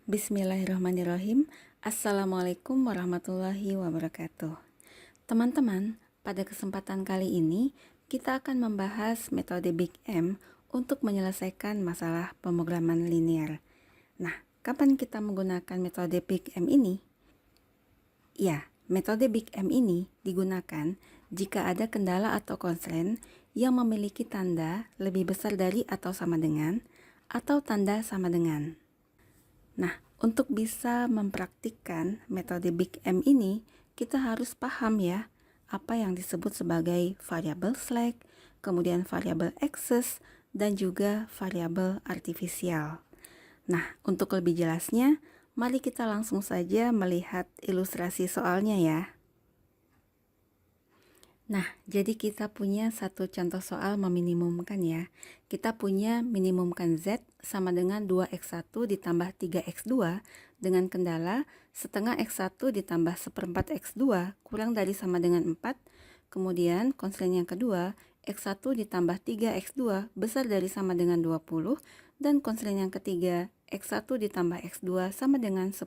Bismillahirrahmanirrahim. Assalamualaikum warahmatullahi wabarakatuh. Teman-teman, pada kesempatan kali ini kita akan membahas metode Big M untuk menyelesaikan masalah pemrograman linear. Nah, kapan kita menggunakan metode Big M ini? Ya, metode Big M ini digunakan jika ada kendala atau constraint yang memiliki tanda lebih besar dari atau sama dengan, atau tanda sama dengan. Nah, untuk bisa mempraktikkan metode Big M ini, kita harus paham ya, apa yang disebut sebagai variabel slack, kemudian variabel access, dan juga variabel artifisial. Nah, untuk lebih jelasnya, mari kita langsung saja melihat ilustrasi soalnya ya. Nah, jadi kita punya satu contoh soal meminimumkan ya. Kita punya minimumkan Z sama dengan 2x1 ditambah 3x2 dengan kendala setengah x1 ditambah seperempat x2 kurang dari sama dengan 4. Kemudian constraint yang kedua, x1 ditambah 3x2 besar dari sama dengan 20. Dan constraint yang ketiga, x1 ditambah x2 sama dengan 10.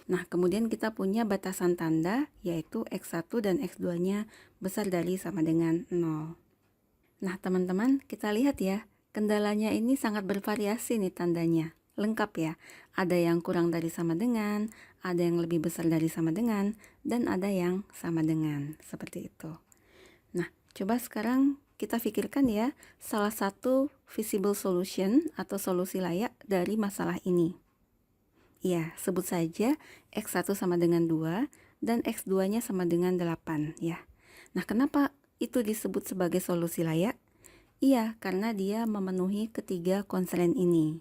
Nah, kemudian kita punya batasan tanda, yaitu x1 dan x2-nya besar dari sama dengan 0. Nah, teman-teman, kita lihat ya, kendalanya ini sangat bervariasi nih tandanya. Lengkap ya, ada yang kurang dari sama dengan, ada yang lebih besar dari sama dengan, dan ada yang sama dengan, seperti itu. Nah, coba sekarang kita pikirkan ya, salah satu feasible solution atau solusi layak dari masalah ini. Ya, sebut saja X1 sama dengan 2 dan X2-nya sama dengan 8 ya. Nah, kenapa itu disebut sebagai solusi layak? Iya, karena dia memenuhi ketiga constraint ini.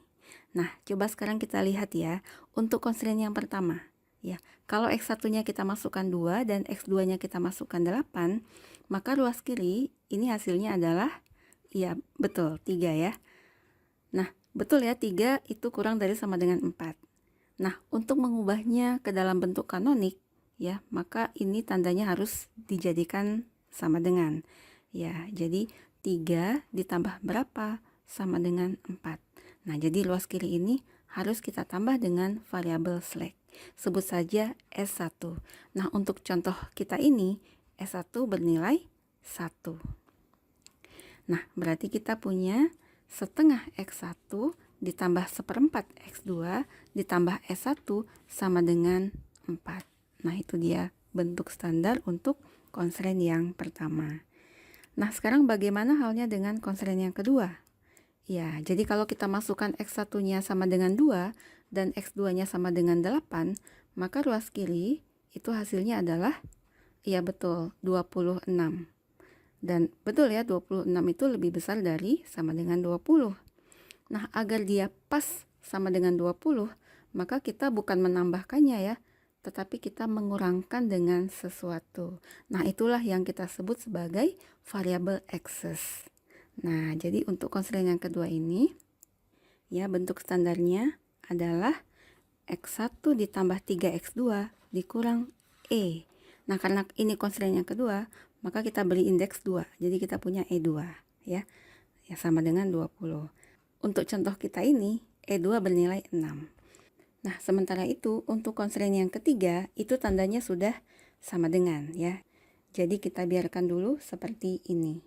Nah, coba sekarang kita lihat ya, untuk constraint yang pertama. Ya, kalau X1-nya kita masukkan 2 dan X2-nya kita masukkan 8, maka ruas kiri ini hasilnya adalah, ya betul, 3 ya. Nah, betul ya, 3 itu kurang dari sama dengan 4. Nah, untuk mengubahnya ke dalam bentuk kanonik, ya, maka ini tandanya harus dijadikan sama dengan. Ya, jadi 3 ditambah berapa? Sama dengan 4. Nah, jadi luas kiri ini harus kita tambah dengan variabel slack. Sebut saja S1. Nah, untuk contoh kita ini, S1 bernilai 1. Nah, berarti kita punya setengah X1 ditambah seperempat X2 ditambah S1 sama dengan 4. Nah, itu dia bentuk standar untuk constraint yang pertama. Nah, sekarang bagaimana halnya dengan constraint yang kedua? Ya, jadi kalau kita masukkan X1-nya sama dengan 2 dan X2-nya sama dengan 8, maka ruas kiri itu hasilnya adalah, ya betul, 26. Dan betul ya, 26 itu lebih besar dari sama dengan 20. Nah, agar dia pas sama dengan 20, maka kita bukan menambahkannya ya, tetapi kita mengurangkan dengan sesuatu. Nah, itulah yang kita sebut sebagai variabel access. Nah, jadi untuk constraint yang kedua ini, ya bentuk standarnya adalah X1 ditambah 3X2 dikurang E. Nah, karena ini constraint yang kedua, maka kita beri indeks 2. Jadi kita punya E2 ya. Ya sama dengan 20. Untuk contoh kita ini, E2 bernilai 6. Nah, sementara itu untuk constraint yang ketiga, itu tandanya sudah sama dengan ya. Jadi kita biarkan dulu seperti ini.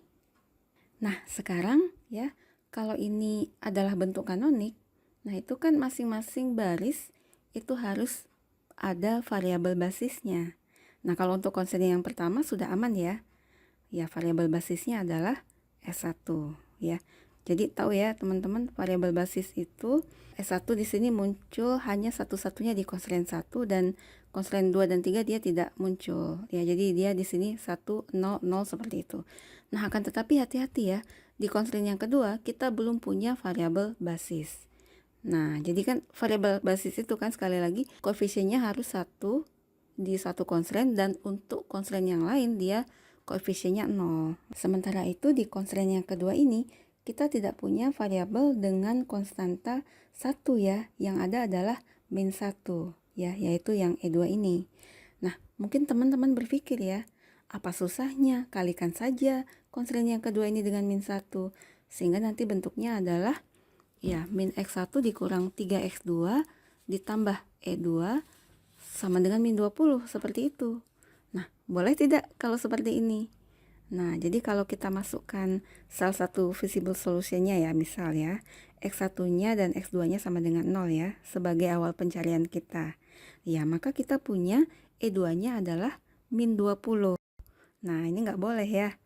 Nah, sekarang ya, kalau ini adalah bentuk kanonik, nah itu kan masing-masing baris itu harus ada variabel basisnya. Nah, kalau untuk constraint yang pertama sudah aman ya. Ya, variabel basisnya adalah S1 ya. Jadi tahu ya teman-teman, variabel basis itu S1 di sini muncul hanya satu-satunya di constraint 1 dan constraint 2 dan 3 dia tidak muncul. Ya, jadi dia di sini 1 0 0 seperti itu. Nah, akan tetapi hati-hati ya. Di constraint yang kedua kita belum punya variabel basis. Nah, jadi kan variabel basis itu kan sekali lagi koefisiennya harus 1 di satu constraint dan untuk constraint yang lain dia koefisiennya 0. Sementara itu di constraint yang kedua ini kita tidak punya variabel dengan konstanta 1 ya. Yang ada adalah min 1 ya, yaitu yang E2 ini. Nah, mungkin teman-teman berpikir ya, apa susahnya? Kalikan saja constraint yang kedua ini dengan min 1 sehingga nanti bentuknya adalah ya min X1 dikurang 3X2 ditambah E2 sama dengan min 20, seperti itu. Nah, boleh tidak kalau seperti ini? Nah, jadi kalau kita masukkan salah satu visible solutionnya ya, misal ya, X1-nya dan X2-nya sama dengan 0 ya, sebagai awal pencarian kita. Ya, maka kita punya E2-nya adalah min 20. Nah, ini nggak boleh ya,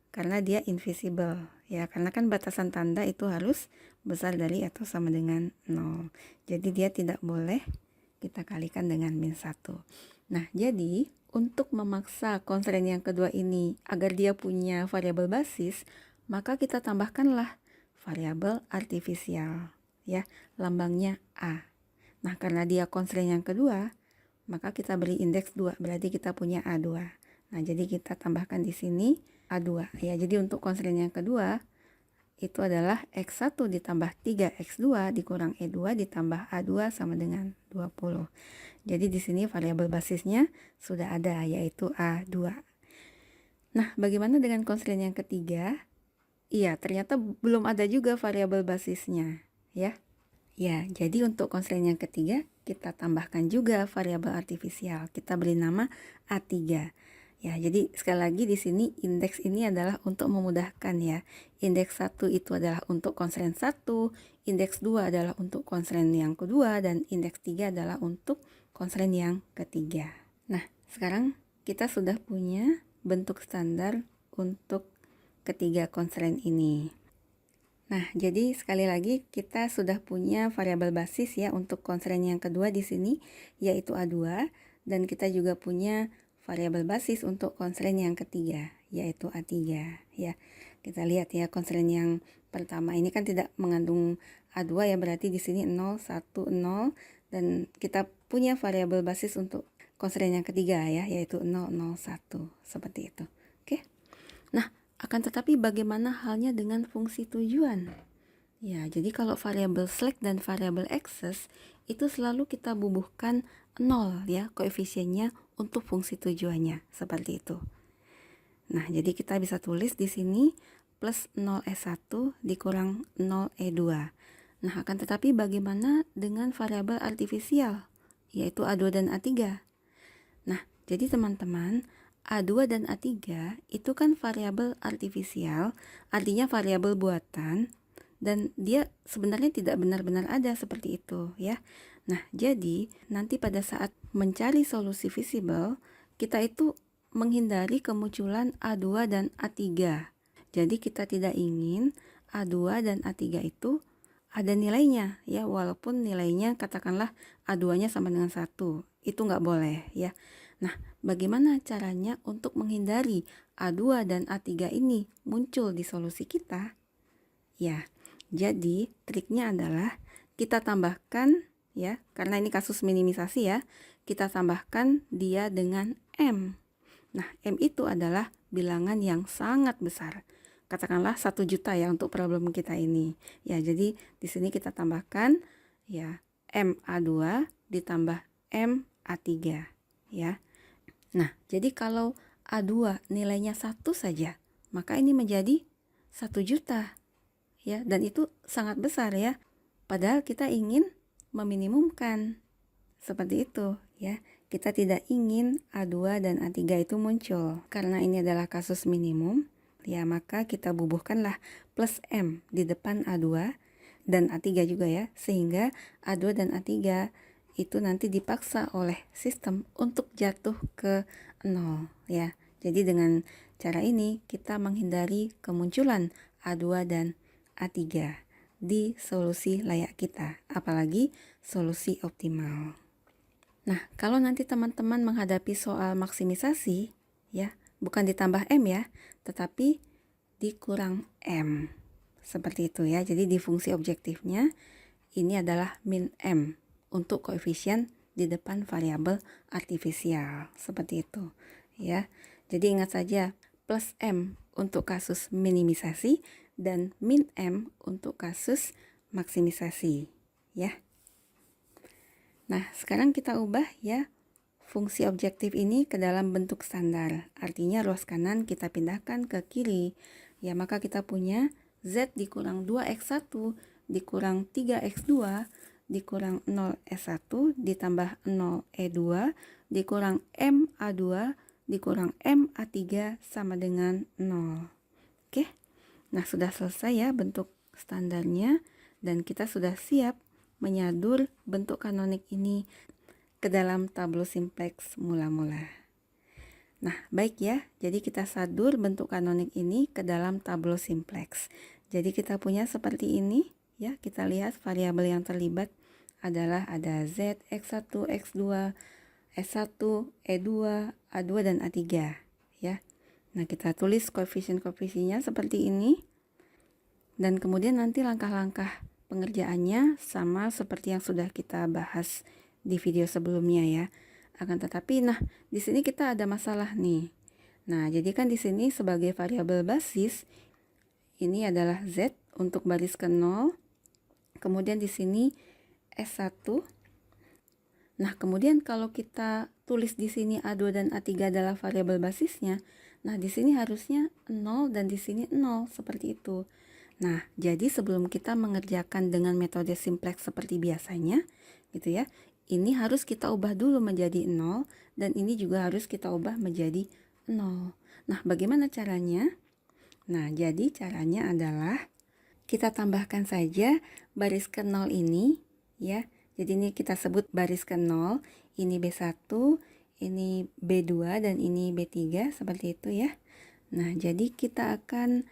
karena dia invisible. Ya, karena kan batasan tanda itu harus besar dari atau sama dengan 0. Jadi dia tidak boleh kita kalikan dengan min 1. Nah, jadi untuk memaksa konstren yang kedua ini agar dia punya variabel basis, maka kita tambahkanlah variabel artifisial, ya, lambangnya A. Nah, karena dia konstren yang kedua, maka kita beri indeks 2, berarti kita punya A2. Nah, jadi kita tambahkan di sini A2. Ya, jadi untuk konstren yang kedua, itu adalah X1 ditambah 3X2 dikurang E2 ditambah A2 sama dengan 20. Jadi di sini variabel basisnya sudah ada, yaitu A2. Nah, bagaimana dengan konstren yang ketiga? Iya, ternyata belum ada juga variabel basisnya, ya. Ya, jadi untuk konstren yang ketiga, kita tambahkan juga variabel artifisial. Kita beri nama A3. Ya, jadi sekali lagi di sini indeks ini adalah untuk memudahkan ya. Indeks 1 itu adalah untuk konstren 1, indeks 2 adalah untuk konstren yang kedua, dan indeks 3 adalah untuk konstren yang ketiga. Nah, sekarang kita sudah punya bentuk standar untuk ketiga konstren ini. Nah, jadi sekali lagi kita sudah punya variabel basis ya untuk konstren yang kedua di sini, yaitu A2, dan kita juga punya variabel basis untuk konstren yang ketiga, yaitu A3 ya. Kita lihat ya, konstren yang pertama ini kan tidak mengandung A2 ya, berarti di sini 0, 1, 0, dan kita punya variabel basis untuk konstren yang ketiga ya, yaitu 0, 0, 1, seperti itu. Oke. Nah, akan tetapi bagaimana halnya dengan fungsi tujuan? Ya, jadi kalau variabel slack dan variabel access itu selalu kita bubuhkan 0 ya koefisiennya untuk fungsi tujuannya, seperti itu. Nah, jadi kita bisa tulis di sini plus 0E1 dikurang 0E2. Nah, akan tetapi bagaimana dengan variabel artifisial, yaitu A2 dan A3? Nah, jadi teman-teman, A2 dan A3 itu kan variabel artifisial, artinya variabel buatan, dan dia sebenarnya tidak benar-benar ada seperti itu ya. Nah, jadi nanti pada saat mencari solusi visible, kita itu menghindari kemunculan A2 dan A3. Jadi kita tidak ingin A2 dan A3 itu ada nilainya ya, walaupun nilainya katakanlah A2-nya sama dengan 1. Itu nggak boleh ya. Nah, bagaimana caranya untuk menghindari A2 dan A3 ini muncul di solusi kita? Ya, jadi triknya adalah kita tambahkan ya, karena ini kasus minimisasi ya, kita tambahkan dia dengan M. Nah, M itu adalah bilangan yang sangat besar. Katakanlah 1 juta ya untuk problem kita ini. Ya, jadi di sini kita tambahkan ya MA2 ditambah MA3 ya. Nah, jadi kalau A2 nilainya 1 saja, maka ini menjadi 1 juta. Ya, dan itu sangat besar ya. Padahal kita ingin meminimumkan. Seperti itu ya. Kita tidak ingin A2 dan A3 itu muncul. Karena ini adalah kasus minimum, ya maka kita bubuhkanlah plus M di depan A2 dan A3 juga ya. Sehingga A2 dan A3 itu nanti dipaksa oleh sistem untuk jatuh ke 0 ya. Jadi dengan cara ini kita menghindari kemunculan A2 dan A3 di solusi layak kita, apalagi solusi optimal. Nah, kalau nanti teman-teman menghadapi soal maksimisasi, ya, bukan ditambah M ya, tetapi dikurang M. Seperti itu ya, jadi di fungsi objektifnya, ini adalah min M untuk koefisien di depan variabel artifisial. Seperti itu ya. Jadi ingat saja, plus M untuk kasus minimisasi, dan min M untuk kasus maksimisasi ya. Nah, sekarang kita ubah ya fungsi objektif ini ke dalam bentuk standar. Artinya ruas kanan kita pindahkan ke kiri. Ya, maka kita punya Z dikurang 2X1 dikurang 3X2 dikurang 0 S1 ditambah 0 E2 dikurang M A2 dikurang M A3 sama dengan 0. Oke, nah sudah selesai ya bentuk standarnya dan kita sudah siap menyadur bentuk kanonik ini ke dalam tableau simplex mula-mula. Nah, baik ya. Jadi kita sadur bentuk kanonik ini ke dalam tableau simplex. Jadi kita punya seperti ini ya. Kita lihat variabel yang terlibat adalah ada Z, X1, X2, S1, E2, A2 dan A3 ya. Nah, kita tulis koefisien-koefisiennya seperti ini. Dan kemudian nanti langkah-langkah pengerjaannya sama seperti yang sudah kita bahas di video sebelumnya ya. Akan tetapi nah di sini kita ada masalah nih. Nah, jadi kan di sini sebagai variabel basis ini adalah Z untuk baris ke 0. Kemudian di sini S1. Nah, kemudian kalau kita tulis di sini A2 dan A3 adalah variabel basisnya, nah di sini harusnya 0 dan di sini 0 seperti itu. Nah, jadi sebelum kita mengerjakan dengan metode simplex seperti biasanya, gitu ya, ini harus kita ubah dulu menjadi 0 dan ini juga harus kita ubah menjadi 0. Nah, bagaimana caranya? Nah, jadi caranya adalah kita tambahkan saja baris ke 0 ini ya. Jadi ini kita sebut baris ke 0, ini B1, ini B2 dan ini B3 seperti itu ya. Nah, jadi kita akan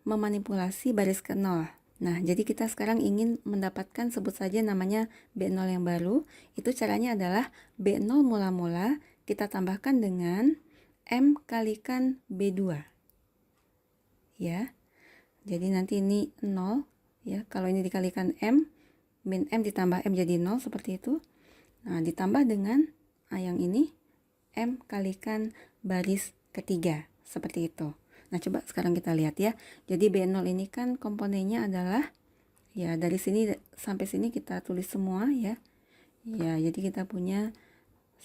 memanipulasi baris ke 0. Nah, jadi kita sekarang ingin mendapatkan sebut saja namanya B0 yang baru. Itu caranya adalah B0 mula-mula kita tambahkan dengan M kalikan B2. Ya. Jadi nanti ini 0 ya. Kalau ini dikalikan M, min M ditambah M jadi 0 seperti itu. Nah, ditambah dengan yang ini M kalikan baris ketiga seperti itu. Nah, coba sekarang kita lihat ya. Jadi B0 ini kan komponennya adalah ya dari sini sampai sini kita tulis semua ya. Ya, jadi kita punya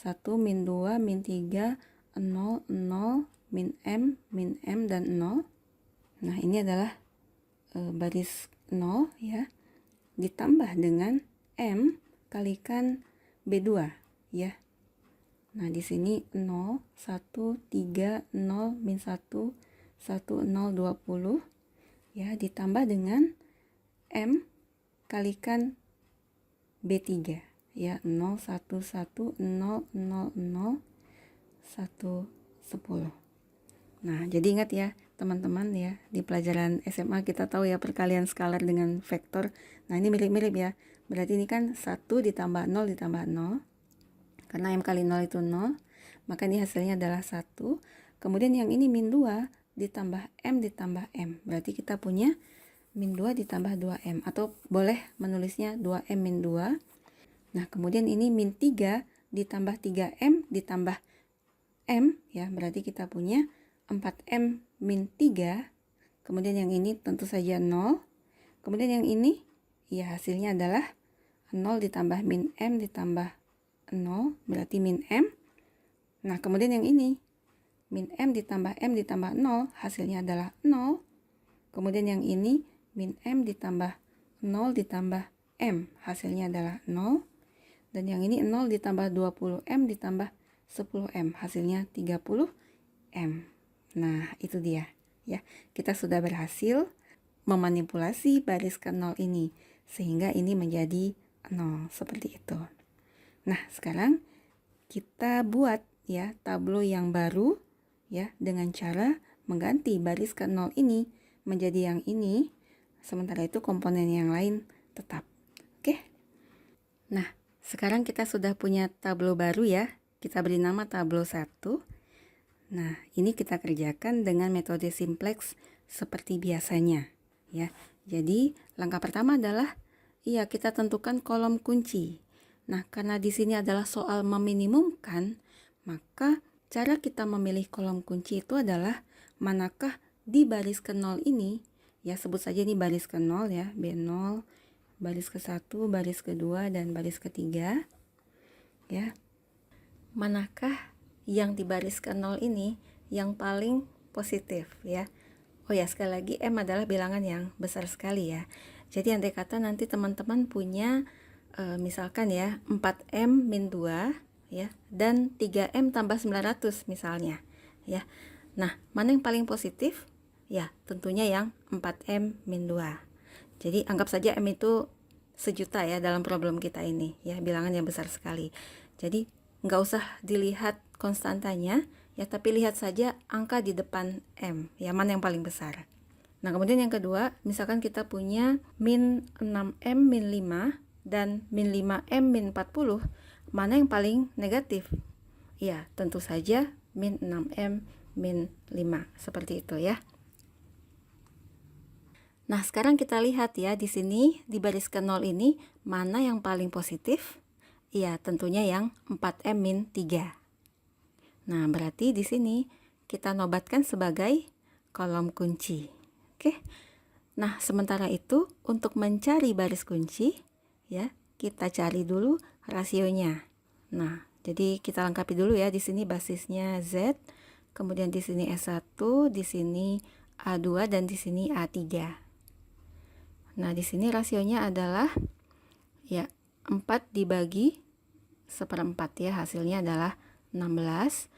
1, min 2, min 3, 0, 0, min M dan 0. Nah, ini adalah baris 0 ya. Ditambah dengan M kalikan B2 ya. Nah, di sini 0, 1, 3, 0, min 1, 1, 0, 20 ya, ditambah dengan M kalikan B3 ya, 0, 1, 1, 0, 0, 0, 1, 10. Nah, jadi ingat ya teman-teman ya, di pelajaran SMA kita tahu ya perkalian skalar dengan vektor. Nah, ini mirip-mirip ya. Berarti ini kan 1 ditambah 0 ditambah 0. Karena M kali 0 itu 0, maka ini hasilnya adalah 1. Kemudian yang ini min 2 ditambah M ditambah M. Berarti kita punya min 2 ditambah 2M. Atau boleh menulisnya 2M min 2. Nah, kemudian ini min 3 ditambah 3M ditambah M. Ya, berarti kita punya 4M min 3. Kemudian yang ini tentu saja 0. Kemudian yang ini, ya hasilnya adalah 0 ditambah min M ditambah 0. Berarti min M. Nah, kemudian yang ini, min M ditambah 0 hasilnya adalah 0. Kemudian yang ini min M ditambah 0 ditambah M hasilnya adalah 0. Dan yang ini 0 ditambah 20M ditambah 10M hasilnya 30M. Nah, itu dia ya. Kita sudah berhasil memanipulasi baris ke 0 ini sehingga ini menjadi 0 seperti itu. Nah, sekarang kita buat ya tableau yang baru ya dengan cara mengganti baris ke 0 ini menjadi yang ini, sementara itu komponen yang lain tetap. Oke. Nah, sekarang kita sudah punya tableau baru ya. Kita beri nama tableau 1. Nah, ini kita kerjakan dengan metode simplex seperti biasanya ya. Jadi, langkah pertama adalah kita tentukan kolom kunci. Nah, karena di sini adalah soal meminimumkan, maka cara kita memilih kolom kunci itu adalah manakah di baris ke 0 ini, ya sebut saja ini baris ke 0 ya, B0, baris ke 1, baris kedua, dan baris ketiga. Ya, manakah yang di baris ke 0 ini yang paling positif ya. Oh ya, sekali lagi M adalah bilangan yang besar sekali ya. Jadi andai kata nanti teman-teman punya misalkan ya 4M min 2 ya, dan 3M tambah 900 misalnya ya. Nah, mana yang paling positif? Ya, tentunya yang 4M min 2. Jadi anggap saja M itu sejuta ya dalam problem kita ini ya, bilangan yang besar sekali. Jadi nggak usah dilihat konstantanya ya, tapi lihat saja angka di depan M ya, mana yang paling besar. Nah, kemudian yang kedua, misalkan kita punya min 6M min 5 dan min 5M min 40, mana yang paling negatif? Ya, tentu saja min 6M min 5, seperti itu ya. Nah, sekarang kita lihat ya, di sini di baris ke 0 ini mana yang paling positif? Ya, tentunya yang 4M min 3. Nah, berarti di sini kita nobatkan sebagai kolom kunci. Oke. Nah, sementara itu untuk mencari baris kunci ya, kita cari dulu rasionya. Nah, jadi kita lengkapi dulu ya, di sini basisnya Z, kemudian di sini S1, di sini A2 dan di sini A3. Nah, di sini rasionya adalah ya 4 dibagi seperempat ya, hasilnya adalah 16.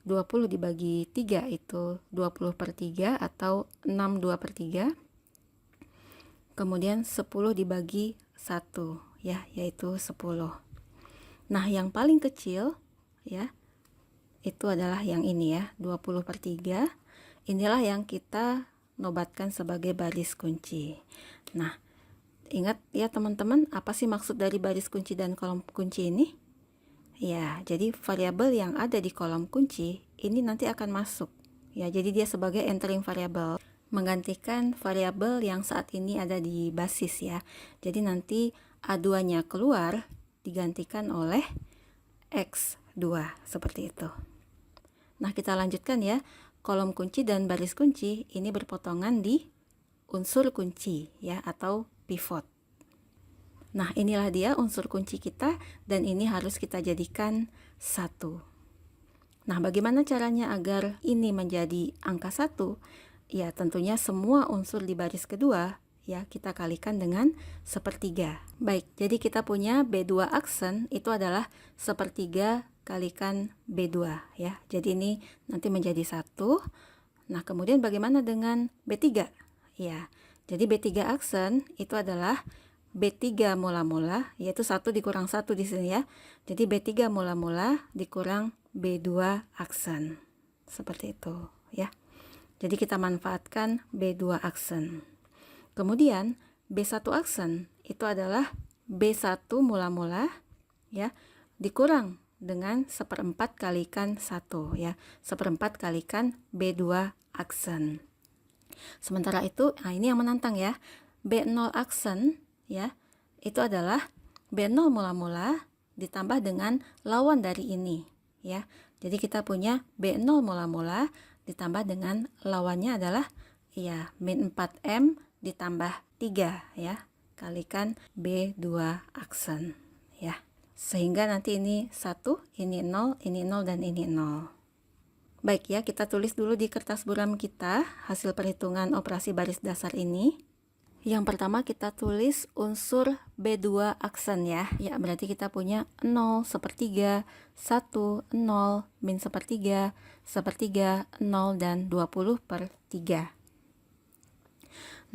20 dibagi 3 itu 20/3 atau 62/3. Kemudian 10 dibagi 1 ya, yaitu 10. Nah, yang paling kecil ya, itu adalah yang ini ya, 20/3. Inilah yang kita nobatkan sebagai baris kunci. Nah, ingat ya teman-teman, apa sih maksud dari baris kunci dan kolom kunci ini? Ya, jadi variabel yang ada di kolom kunci ini nanti akan masuk. Ya, jadi dia sebagai entering variabel, menggantikan variabel yang saat ini ada di basis ya. Jadi nanti A2-nya keluar digantikan oleh X2 seperti itu. Nah, kita lanjutkan ya. Kolom kunci dan baris kunci ini berpotongan di unsur kunci ya, atau pivot. Nah, inilah dia unsur kunci kita dan ini harus kita jadikan 1. Nah, bagaimana caranya agar ini menjadi angka 1? Ya, tentunya semua unsur di baris kedua ya kita kalikan dengan sepertiga. Baik, jadi kita punya B2 aksen itu adalah sepertiga kalikan B2 ya. Jadi ini nanti menjadi 1. Nah, kemudian bagaimana dengan B3? Ya, jadi B3 aksen itu adalah B3 mula-mula, yaitu 1 dikurang 1 di sini ya. Jadi B3 mula-mula dikurang B2 aksen. Seperti itu ya. Jadi kita manfaatkan B2 aksen. Kemudian B1 aksen itu adalah B1 mula-mula ya, dikurang dengan 1/4 kalikan 1 ya. 1/4 kalikan B2 aksen. Sementara itu, nah ini yang menantang ya. B0 aksen ya, itu adalah B0 mula-mula ditambah dengan lawan dari ini ya. Jadi kita punya B0 mula-mula ditambah dengan lawannya adalah ya min 4M ditambah 3 ya, kalikan B2 aksen ya. Sehingga nanti ini 1, ini 0, dan ini 0. Baik ya, kita tulis dulu di kertas buram kita hasil perhitungan operasi baris dasar ini. Yang pertama kita tulis unsur B2 aksen ya. Ya, berarti kita punya 0, sepertiga, 1, 0, min sepertiga, sepertiga, 0, dan 20/3.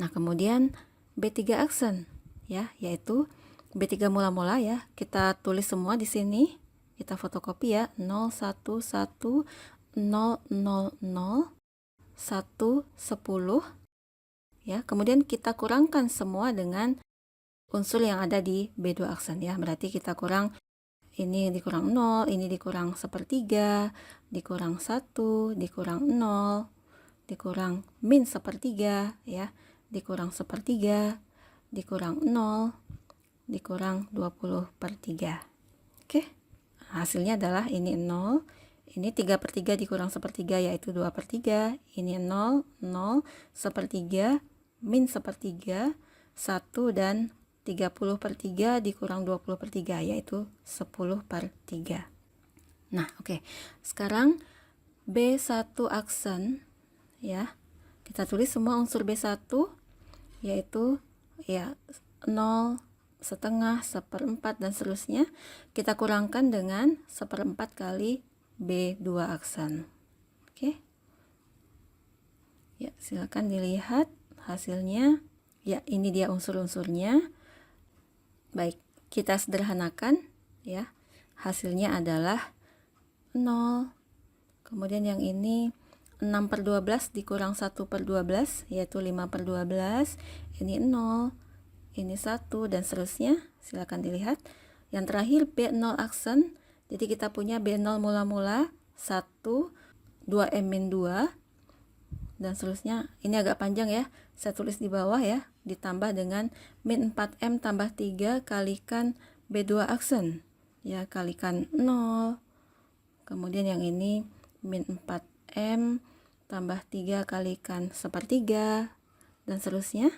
Nah, kemudian B3 aksen ya, yaitu B3 mula-mula ya. Kita tulis semua di sini. Kita fotokopi ya, 0, 1, 1, 0, 0, 0, 1, 10. Ya, kemudian kita kurangkan semua dengan unsur yang ada di B2 aksen ya. Berarti kita kurang ini dikurang 0, ini dikurang sepertiga, dikurang 1, dikurang 0, dikurang min sepertiga ya, dikurang sepertiga, dikurang 0, dikurang 20/3. Oke. Hasilnya adalah ini 0, ini 3/3 dikurang sepertiga yaitu 2/3, ini 0, 0, sepertiga, min sepertiga, 1, dan 30/3 dikurang 20/3 yaitu 10/3. Nah, oke. Sekarang B1 aksen ya. Kita tulis semua unsur B1 yaitu ya 0, setengah, seperempat, dan seterusnya. Kita kurangkan dengan seperempat kali B2 aksen. Oke. Ya, silakan dilihat hasilnya. Ya, ini dia unsur-unsurnya. Baik, kita sederhanakan ya. Hasilnya adalah 0. Kemudian yang ini 6/12 dikurang 1/12 yaitu 5/12. Ini 0, ini 1, dan seterusnya. Silakan dilihat. Yang terakhir B0 aksen. Jadi kita punya B0 mula-mula 1, 2M-2, dan seterusnya. Ini agak panjang ya, saya tulis di bawah ya, ditambah dengan min 4M tambah 3 kalikan B2 aksen ya, kalikan 0. Kemudian yang ini min 4M tambah 3 kalikan sepertiga, dan seterusnya.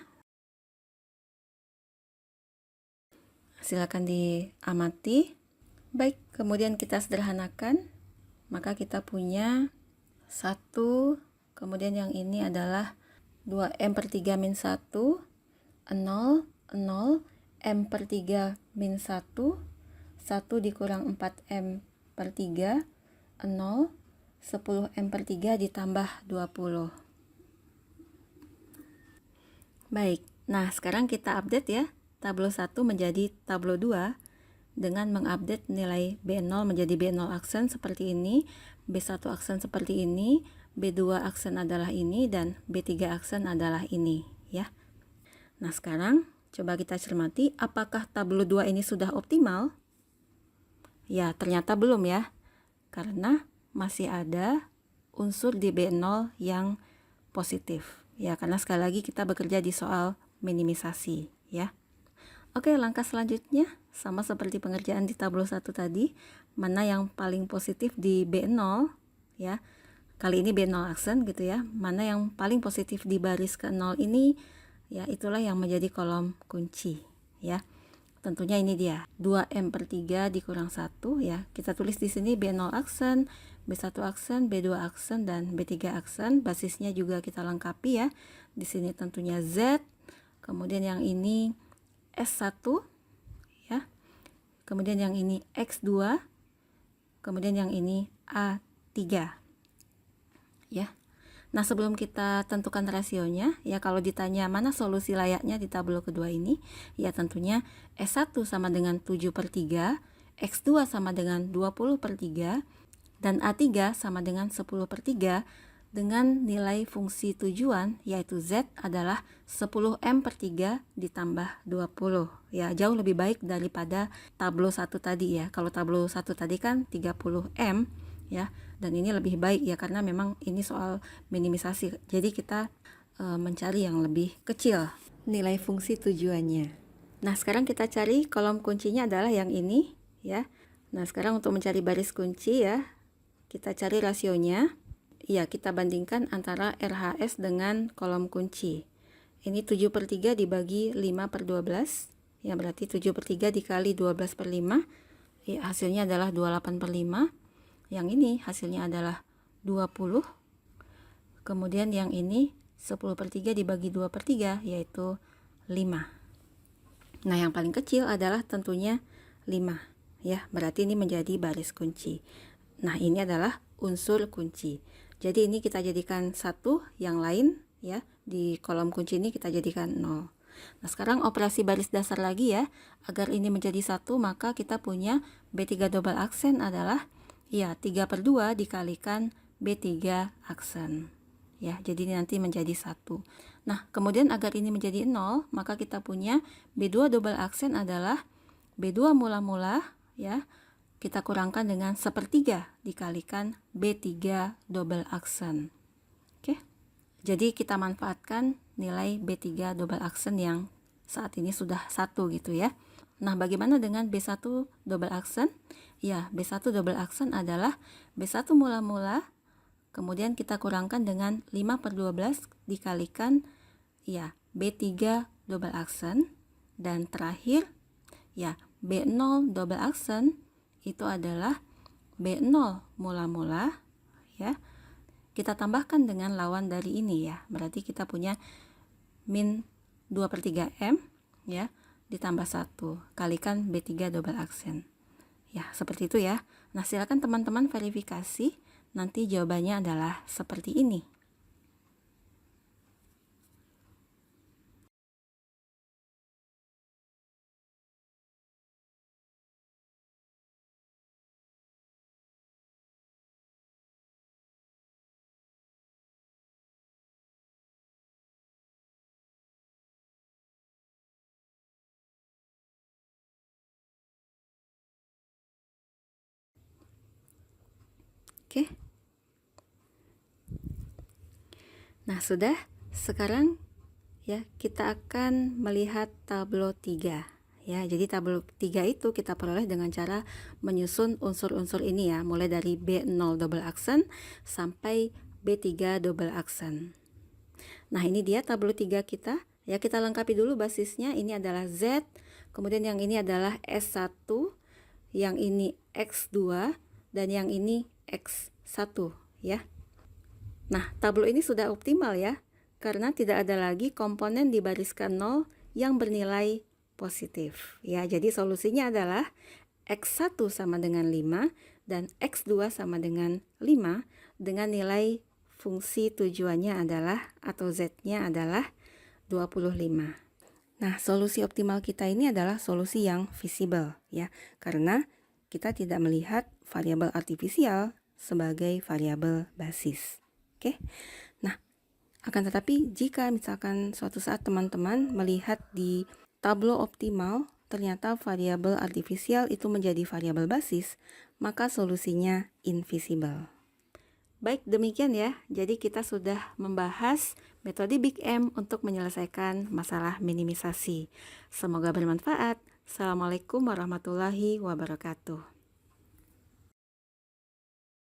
Silakan diamati. Baik, kemudian kita sederhanakan, maka kita punya 1, kemudian yang ini adalah 2M/3 min 1, 0, 0, M/3 min 1, 1 dikurang 4M/3, 0, 10M/3 ditambah 20. Baik, nah sekarang kita update ya, tablo 1 menjadi tablo 2 dengan mengupdate nilai B0 menjadi B0 aksen seperti ini, B1 aksen seperti ini, B2 aksen adalah ini, dan B3 aksen adalah ini ya. Nah sekarang coba kita cermati, apakah tablo 2 ini sudah optimal? Ya, ternyata belum ya, karena masih ada unsur di B0 yang positif ya, karena sekali lagi kita bekerja di soal minimisasi ya. Oke, langkah selanjutnya sama seperti pengerjaan di tablo 1 tadi, mana yang paling positif di B0 ya. Kali ini B0 aksen gitu ya. Mana yang paling positif di baris ke-0 ini ya, itulah yang menjadi kolom kunci ya. Tentunya ini dia 2M/3 dikurang 1 ya. Kita tulis di sini B0 aksen, B1 aksen, B2 aksen, dan B3 aksen. Basisnya juga kita lengkapi ya. Di sini tentunya Z. Kemudian yang ini S1 ya. Kemudian yang ini X2. Kemudian yang ini A3 ya. Nah, sebelum kita tentukan rasionya ya, kalau ditanya mana solusi layaknya di tablo kedua ini, ya tentunya S1 sama dengan 7/3, X2 sama dengan 20/3, dan A3 sama dengan 10/3 dengan nilai fungsi tujuan yaitu Z adalah 10M/3 ditambah 20 ya, jauh lebih baik daripada tablo 1 tadi ya. Kalau tablo 1 tadi kan 30M ya, dan ini lebih baik ya karena memang ini soal minimisasi, jadi kita mencari yang lebih kecil nilai fungsi tujuannya. Nah sekarang kita cari kolom kuncinya adalah yang ini ya. Nah sekarang untuk mencari baris kunci ya, kita cari rasionya ya, kita bandingkan antara RHS dengan kolom kunci. Ini 7/3 dibagi 5/12 ya, berarti 7/3 dikali 12/5 ya, hasilnya adalah 28/5. Yang ini hasilnya adalah 20. Kemudian yang ini 10/3 dibagi 2/3 yaitu 5. Nah yang paling kecil adalah tentunya 5 ya, berarti ini menjadi baris kunci. Nah ini adalah unsur kunci. Jadi ini kita jadikan 1, yang lain ya di kolom kunci ini kita jadikan 0. Nah sekarang operasi baris dasar lagi ya, agar ini menjadi 1 maka kita punya B3 double aksen adalah ya 3/2 dikalikan B3 aksen ya, jadi ini nanti menjadi 1. Nah kemudian agar ini menjadi 0 maka kita punya B2 double aksen adalah B2 mula-mula ya, kita kurangkan dengan 1/3 dikalikan B3 double aksen. Oke, jadi kita manfaatkan nilai B3 double aksen yang saat ini sudah 1 gitu ya. Nah bagaimana dengan B1 double aksen? Ya, B1 double aksen adalah B1 mula-mula, kemudian kita kurangkan dengan 5/12 dikalikan ya B3 double aksen, dan terakhir ya B0 double aksen itu adalah B0 mula-mula ya, kita tambahkan dengan lawan dari ini ya, berarti kita punya min 2/3M ya, ditambah 1 kalikan B3 double aksen. Ya, seperti itu ya. Nah, silakan teman-teman verifikasi. Nanti jawabannya adalah seperti ini. Oke. Nah, sudah. Sekarang ya, kita akan melihat tablo 3. Ya, jadi tablo 3 itu kita peroleh dengan cara menyusun unsur-unsur ini ya, mulai dari B0 double aksen sampai B3 double aksen. Nah, ini dia tablo 3 kita. Ya, kita lengkapi dulu basisnya. Ini adalah Z, kemudian yang ini adalah S1, yang ini X2, dan yang ini X1 ya. Nah, tablo ini sudah optimal ya, karena tidak ada lagi komponen di bariskan 0 yang bernilai positif. Ya, jadi solusinya adalah X1 sama dengan 5 dan X2 sama dengan 5 dengan nilai fungsi tujuannya adalah atau Z-nya adalah 25. Nah, solusi optimal kita ini adalah solusi yang visible ya, karena kita tidak melihat variabel artifisial sebagai variabel basis. Oke. Nah, akan tetapi jika misalkan suatu saat teman-teman melihat di tablo optimal ternyata variabel artifisial itu menjadi variabel basis, maka solusinya invisible. Baik, demikian ya. Jadi kita sudah membahas metode Big M untuk menyelesaikan masalah minimisasi. Semoga bermanfaat. Assalamualaikum warahmatullahi wabarakatuh.